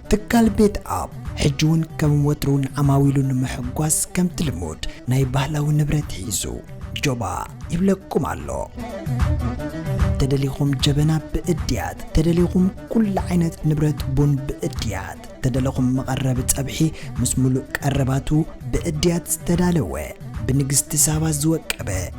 تكال بيت أب حجون كم وترون عماويلون محقواس كم تلمود ناي بهلاو نبرت حيزو جوبا يبلغكم الله تدليكم جبنا بإديات تدليكم كل عينة نبرت بون بإديات تدليكم مقربة أبحي مسمولك قرباتو بإديات تدالوه بنقست سابا زوكبه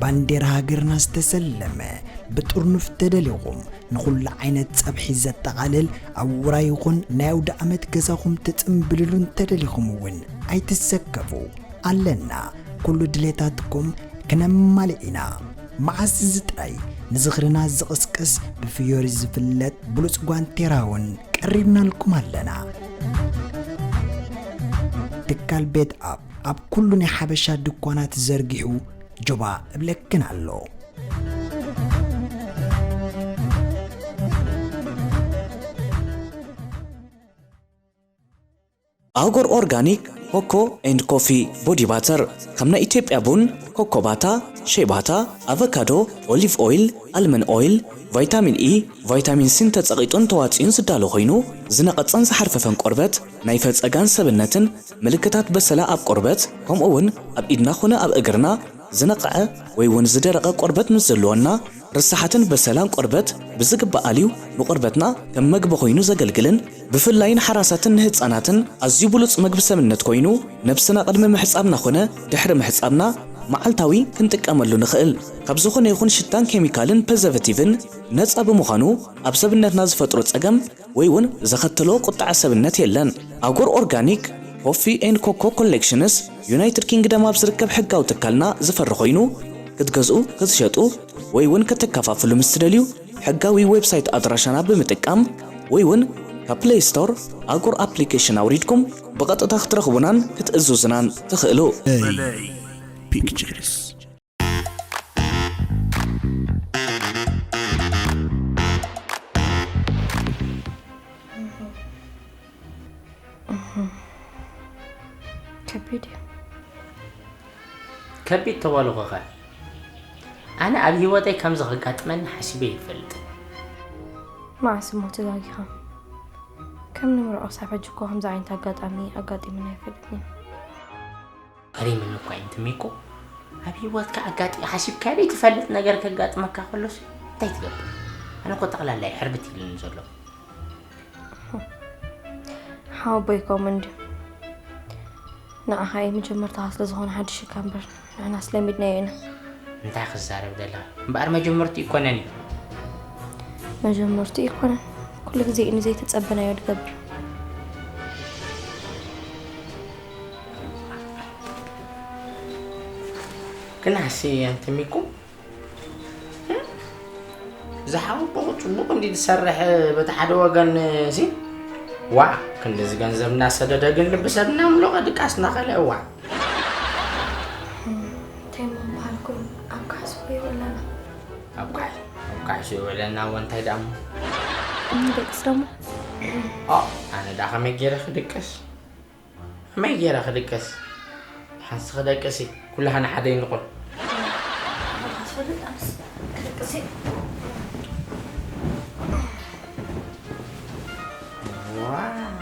باندير هاجرنا استسلمه بتورنف تدليكم نخل عينة أبحي زت تقلل أو رايكم ناود أمت كزاكم تتنبللون تدليكم ون أي تسكفوا علنا كل دليتاتكم كنا مالئنا معززت أي نزغرنا زقسقس بفيوري زفلت بلوس قوان تيراون قربنا لكم علنا تكال بيت أب كلنا حبشا دكوانات زرقحو جبا بلكن علو أوغور أورغانيك كوكو اند كوفي بودي باتر خمنا إيتيب أبون كوكو باتا شي باتا أفوكادو أوليف أويل ألمن أويل فيتامين إي فيتامين سين تتسقيتون تواتين سدالو خينو زنقت صنص حرففن قربت نايفت أغان سبنتن ملكتات بسلا أب قربت هم أون أب إدنا خونا أب أقرنا زنقع ويون زدرق قربت مزلونا رسحتن بسلام قربت بزق بقاليو بقربتنا كم مقب خوينو زقلقلن بفلاين حراساتن هتصاناتن أزيبولوس مقب سمنت كوينو نفسنا قدم محصابنا خونا دحر محصابنا معالتاوي كنتك أملو نخيل كابزوخون يخون شتان كيميكالن بزرفاتيفن نتس أبو مخانو أبسبنت ناز فتروت أقم ويون زختلو قطع سبنت يلن أوغور أورغانيك كوفي اند كوكو كولكشنز يونايتد كينغدم أبزركب حقاو تكالنا زفر خوينو كتغزو كتشطو ويون كتكافافلو مستدليو حقاوي ويب سايت أدراشانا بمتقام ويون كبلاي ستور أوغور أبليكيشن أوريدكم بقطع ترخبونان كتأزوزنان تخيلو Pictures. كبيد توالو غا أنا أبي وضعي كم زغقات من حسبي فلت مع سمو تلاقيها كم نمر أصحاب جوكو هم زعين تاقات أمي أقاتي من يفلتني قريب منك أنت ميكو أبي وضعك أقاتي حسب كاري تفلت نجارك أقات مكا خلص تيتقبل أنا كنت أغلى لا حربتي للنزولو حاو بيكو مندي هاي مجمر تحصل زهون حد شكامبر أنا أسلم بدنينا أنت خزارة بدلا بقر ما جمرتي يكونني ما جمرتي يكون كل زي إني زي تتسبنا يود قبر كنا حسي أنت ميكو زحاو بقى عندي تسرح بتحد وجن زين وا كن زغن زمنا سدد جن لبسنا ملو دقاسنا خلا وا تيمم بالكم أبقى سوي ولا لا أبقى سوي ولا نا وانت دام دقس رمو أنا دا خمي جيرا خدكس ما جيرا خدكس حس خدكسي كلها أنا حدا ينقل خدت أمس خدكسي واو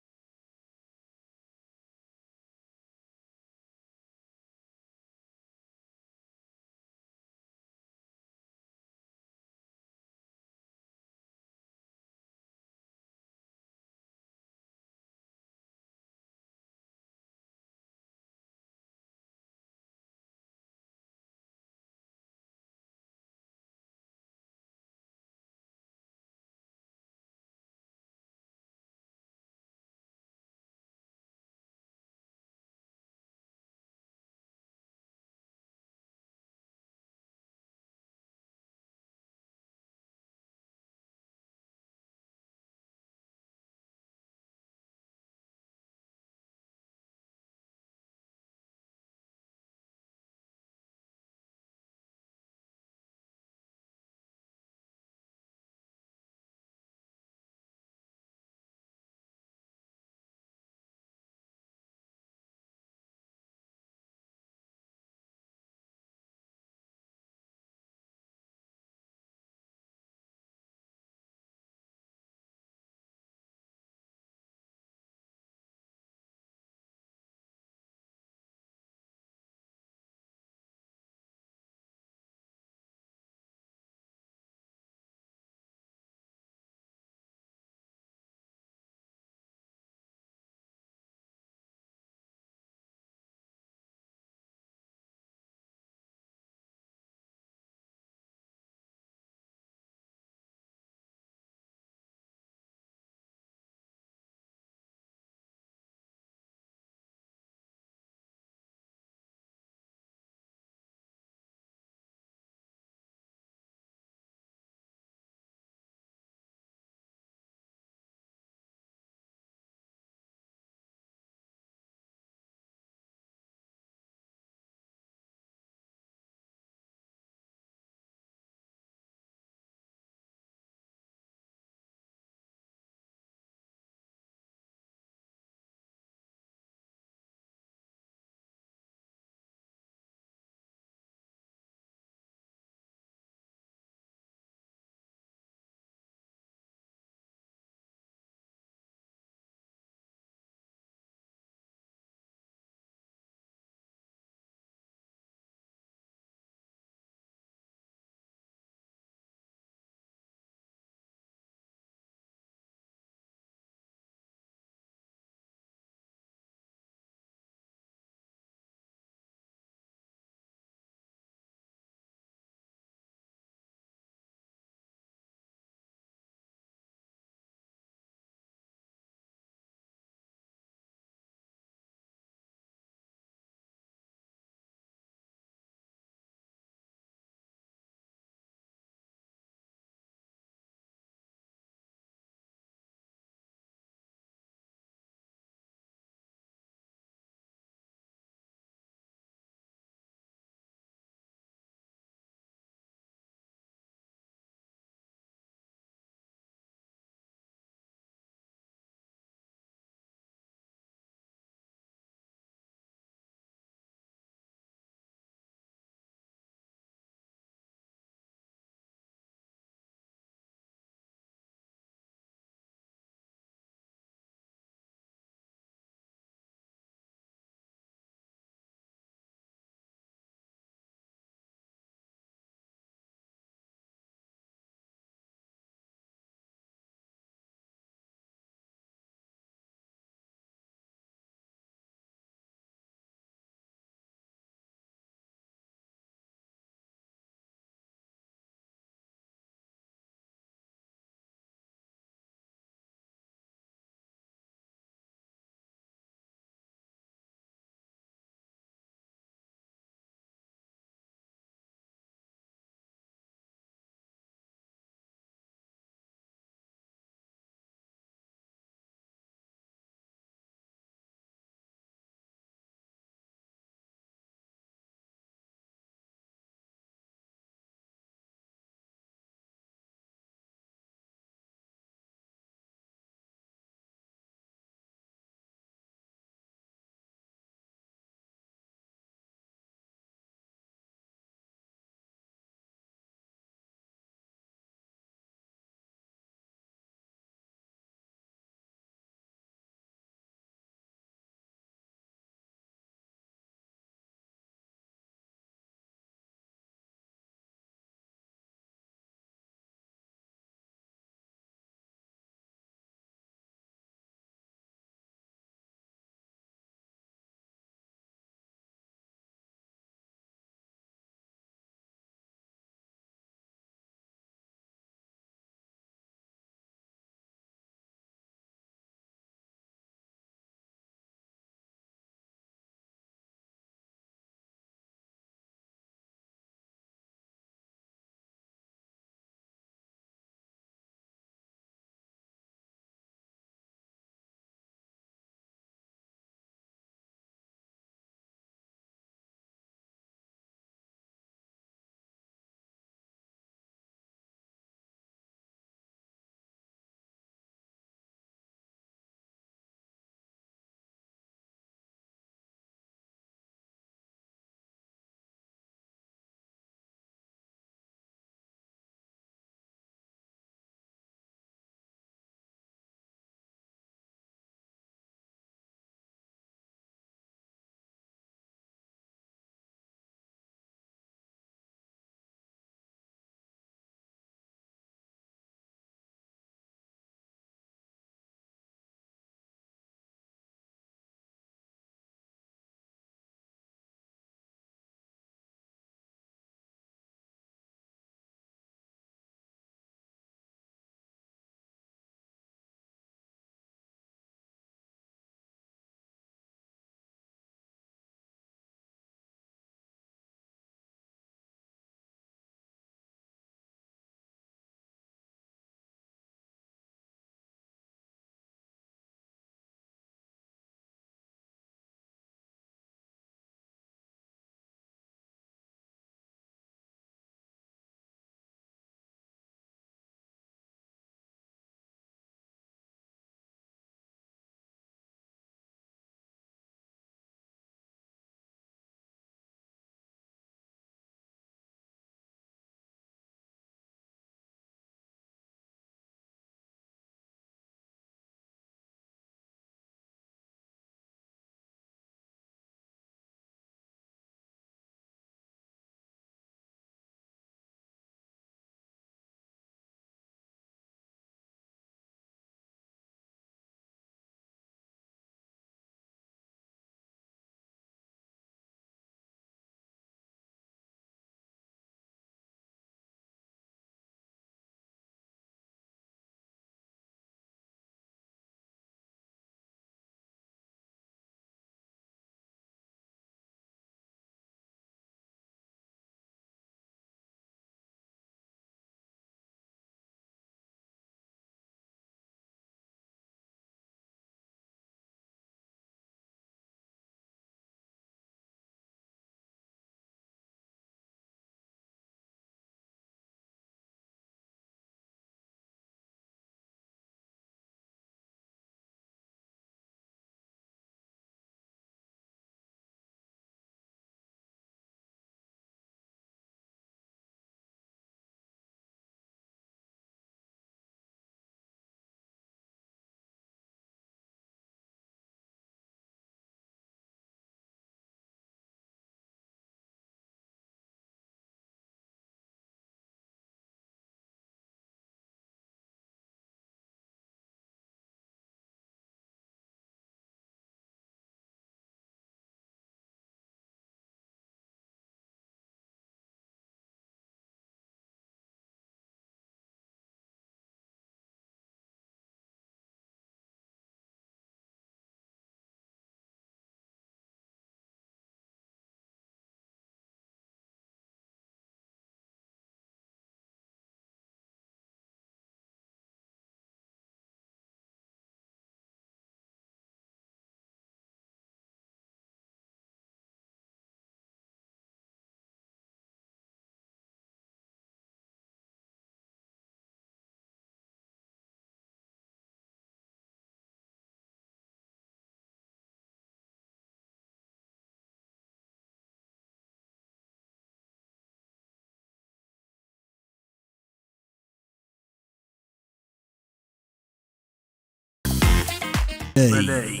Malay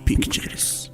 Pictures.